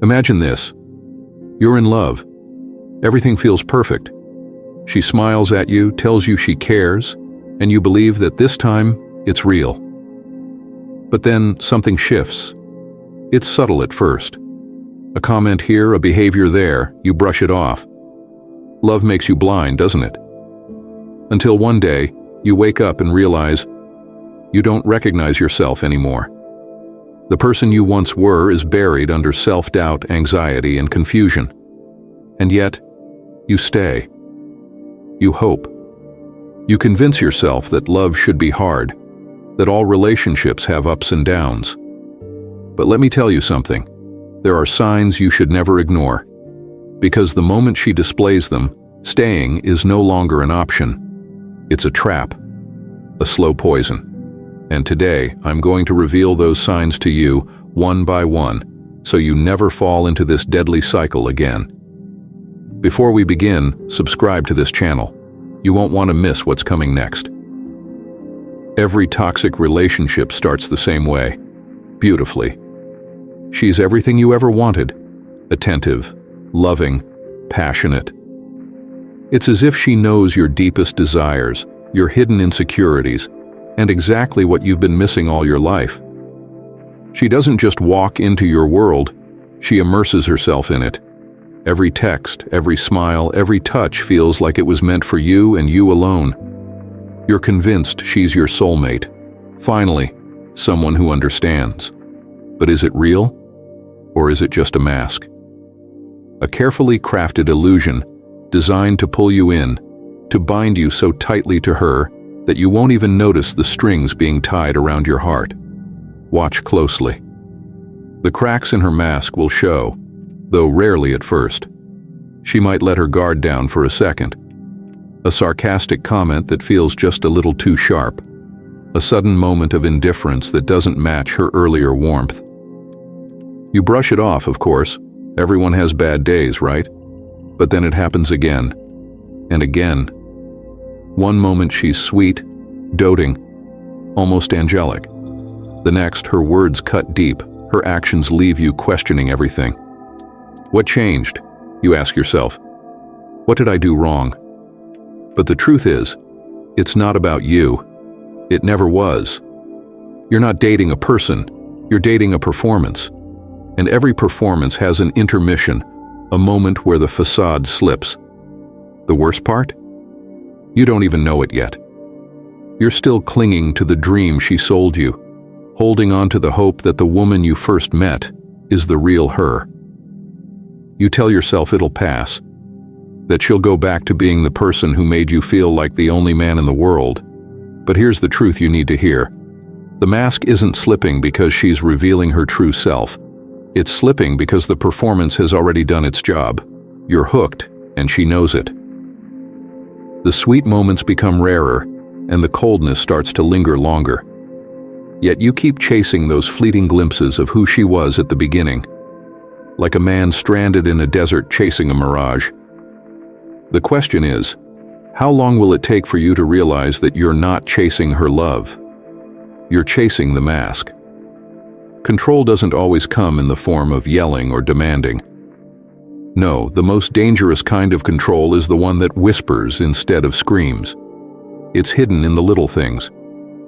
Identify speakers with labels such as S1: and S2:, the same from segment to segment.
S1: Imagine this. You're in love. Everything feels perfect. She smiles at you, tells you she cares, and you believe that this time it's real. But then something shifts. It's subtle at first. A comment here, a behavior there, you brush it off. Love makes you blind, doesn't it? Until one day, you wake up and realize you don't recognize yourself anymore. The person you once were is buried under self-doubt, anxiety, and confusion. And yet, you stay. You hope. You convince yourself that love should be hard, that all relationships have ups and downs. But let me tell you something. There are signs you should never ignore. Because the moment she displays them, staying is no longer an option. It's a trap, a slow poison. And today, I'm going to reveal those signs to you, one by one, so you never fall into this deadly cycle again. Before we begin, subscribe to this channel. You won't want to miss what's coming next. Every toxic relationship starts the same way, beautifully. She's everything you ever wanted, attentive, loving, passionate. It's as if she knows your deepest desires, your hidden insecurities, and exactly what you've been missing all your life. She doesn't just walk into your world, she immerses herself in it. Every text, every smile, every touch feels like it was meant for you and you alone. You're convinced she's your soulmate. Finally, someone who understands. But is it real? Or is it just a mask? A carefully crafted illusion, designed to pull you in, to bind you so tightly to her that you won't even notice the strings being tied around your heart. Watch closely. The cracks in her mask will show, though rarely at first. She might let her guard down for a second. A sarcastic comment that feels just a little too sharp. A sudden moment of indifference that doesn't match her earlier warmth. You brush it off, of course. Everyone has bad days, right? But then it happens again, and again. One moment she's sweet, doting, almost angelic. The next, her words cut deep, her actions leave you questioning everything. What changed? You ask yourself. What did I do wrong? But the truth is, it's not about you. It never was. You're not dating a person, you're dating a performance. And every performance has an intermission, a moment where the facade slips. The worst part? You don't even know it yet. You're still clinging to the dream she sold you, holding on to the hope that the woman you first met is the real her. You tell yourself it'll pass, that she'll go back to being the person who made you feel like the only man in the world. But here's the truth you need to hear. The mask isn't slipping because she's revealing her true self. It's slipping because the performance has already done its job. You're hooked, and she knows it. The sweet moments become rarer, and the coldness starts to linger longer. Yet you keep chasing those fleeting glimpses of who she was at the beginning, like a man stranded in a desert chasing a mirage. The question is, how long will it take for you to realize that you're not chasing her love? You're chasing the mask. Control doesn't always come in the form of yelling or demanding. No, the most dangerous kind of control is the one that whispers instead of screams. It's hidden in the little things,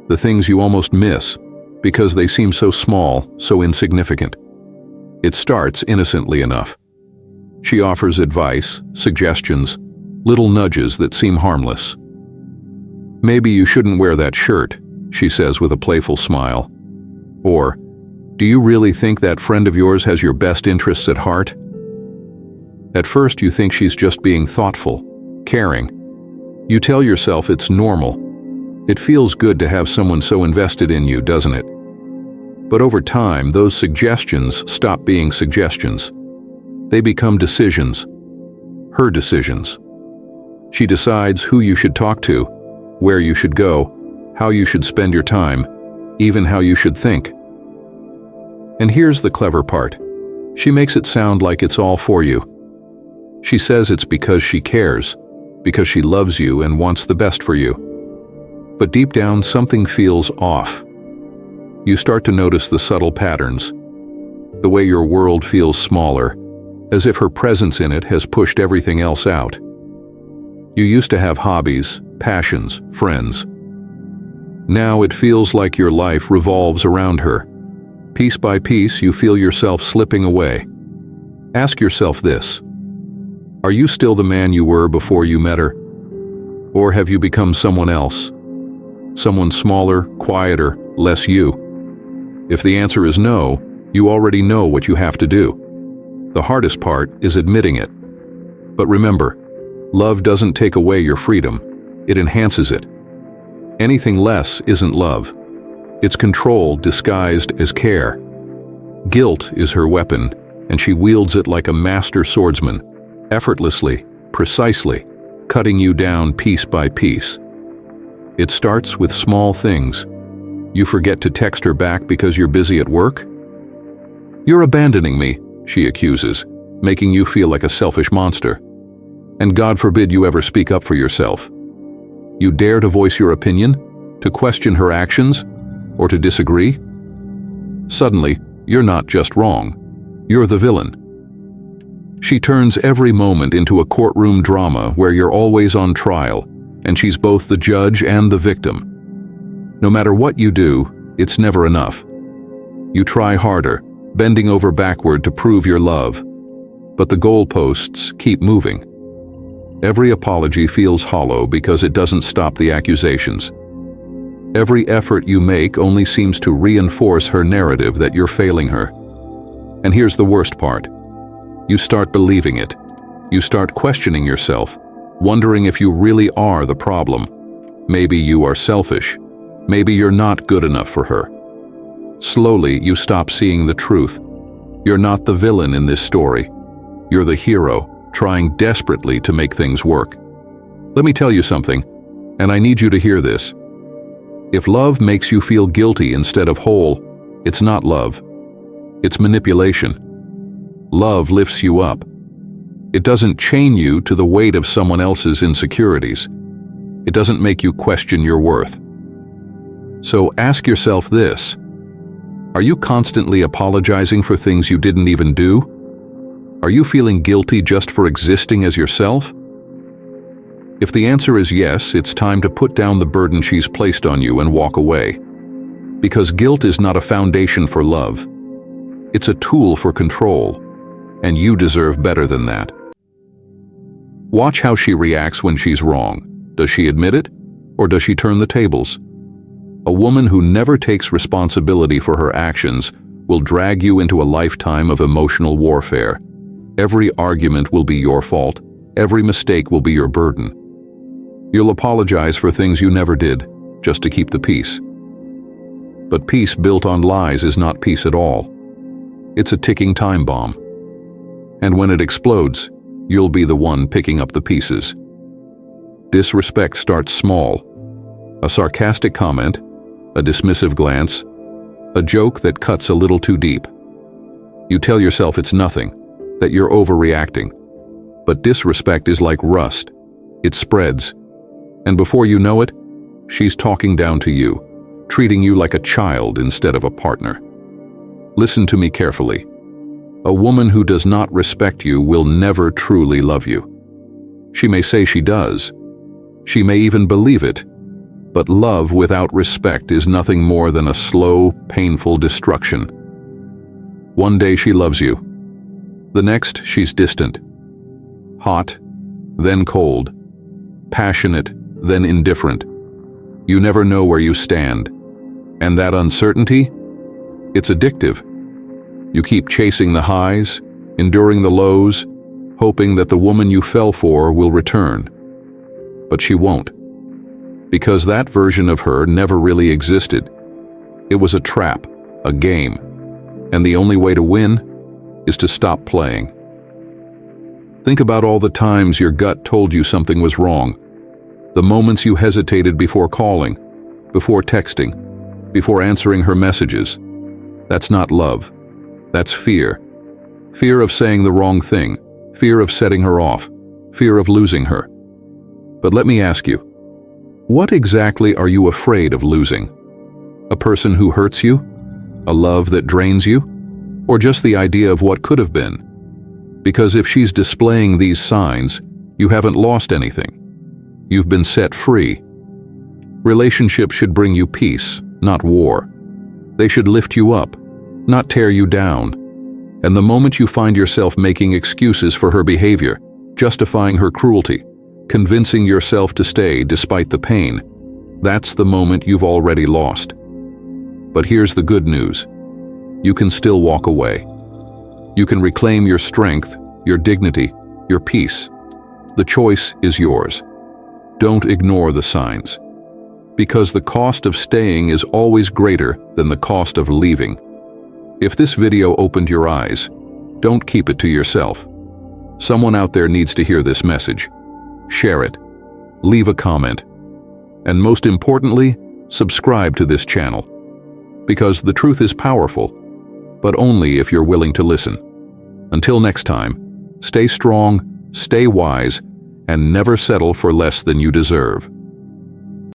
S1: the things you almost miss because they seem so small, so insignificant. It starts innocently enough. She offers advice, suggestions, little nudges that seem harmless. Maybe you shouldn't wear that shirt, she says with a playful smile. Or, do you really think that friend of yours has your best interests at heart? At first you think she's just being thoughtful, caring. You tell yourself it's normal. It feels good to have someone so invested in you, doesn't it? But over time, those suggestions stop being suggestions. They become decisions. Her decisions. She decides who you should talk to, where you should go, how you should spend your time, even how you should think. And here's the clever part. She makes it sound like it's all for you. She says it's because she cares, because she loves you and wants the best for you. But deep down, something feels off. You start to notice the subtle patterns. the way your world feels smaller, as if her presence in it has pushed everything else out. You used to have hobbies, passions, friends. Now it feels like your life revolves around her. Piece by piece, you feel yourself slipping away. Ask yourself this: are you still the man you were before you met her? Or have you become someone else? Someone smaller, quieter, less you? If the answer is no, you already know what you have to do. The hardest part is admitting it. But remember, love doesn't take away your freedom, it enhances it. Anything less isn't love. It's control disguised as care. Guilt is her weapon, and she wields it like a master swordsman, effortlessly, precisely, cutting you down piece by piece. It starts with small things. You forget to text her back because you're busy at work? "You're abandoning me," she accuses, making you feel like a selfish monster. And God forbid you ever speak up for yourself. You dare to voice your opinion, to question her actions, or to disagree? Suddenly, you're not just wrong. You're the villain. She turns every moment into a courtroom drama where you're always on trial, and she's both the judge and the victim. No matter what you do, it's never enough. You try harder, bending over backward to prove your love, but the goalposts keep moving. Every apology feels hollow because it doesn't stop the accusations. Every effort you make only seems to reinforce her narrative that you're failing her. And here's the worst part. You start believing it. You start questioning yourself, wondering if you really are the problem. Maybe you are selfish. Maybe you're not good enough for her. Slowly, you stop seeing the truth. You're not the villain in this story. You're the hero, trying desperately to make things work. Let me tell you something, and I need you to hear this. If love makes you feel guilty instead of whole, it's not love. It's manipulation. Love lifts you up. It doesn't chain you to the weight of someone else's insecurities. It doesn't make you question your worth. So ask yourself this: are you constantly apologizing for things you didn't even do? Are you feeling guilty just for existing as yourself? If the answer is yes, it's time to put down the burden she's placed on you and walk away. Because guilt is not a foundation for love. It's a tool for control, and you deserve better than that. Watch how she reacts when she's wrong. Does she admit it, or does she turn the tables? A woman who never takes responsibility for her actions will drag you into a lifetime of emotional warfare. Every argument will be your fault. Every mistake will be your burden. You'll apologize for things you never did, just to keep the peace. But peace built on lies is not peace at all. It's a ticking time bomb. And when it explodes, you'll be the one picking up the pieces. Disrespect starts small. A sarcastic comment, a dismissive glance, a joke that cuts a little too deep. You tell yourself it's nothing, that you're overreacting. But disrespect is like rust. It spreads. And before you know it, she's talking down to you, treating you like a child instead of a partner. Listen to me carefully. A woman who does not respect you will never truly love you. She may say she does. She may even believe it. But love without respect is nothing more than a slow, painful destruction. One day she loves you. The next, she's distant. Hot, then cold. Passionate, then indifferent. You never know where you stand. And that uncertainty? It's addictive. You keep chasing the highs, enduring the lows, hoping that the woman you fell for will return. But she won't. Because that version of her never really existed. It was a trap, a game. And the only way to win is to stop playing. Think about all the times your gut told you something was wrong. The moments you hesitated before calling, before texting, before answering her messages. That's not love. That's fear. Fear of saying the wrong thing. Fear of setting her off. Fear of losing her. But let me ask you, what exactly are you afraid of losing? A person who hurts you? A love that drains you? or just the idea of what could have been. Because if she's displaying these signs, you haven't lost anything. You've been set free. Relationships should bring you peace, not war. They should lift you up, not tear you down. And the moment you find yourself making excuses for her behavior, justifying her cruelty, convincing yourself to stay despite the pain, that's the moment you've already lost. But here's the good news. You can still walk away. You can reclaim your strength, your dignity, your peace. The choice is yours. Don't ignore the signs. Because the cost of staying is always greater than the cost of leaving. If this video opened your eyes, don't keep it to yourself. Someone out there needs to hear this message. Share it. Leave a comment. And most importantly, subscribe to this channel. Because the truth is powerful, but only if you're willing to listen. Until next time, stay strong, stay wise, and never settle for less than you deserve.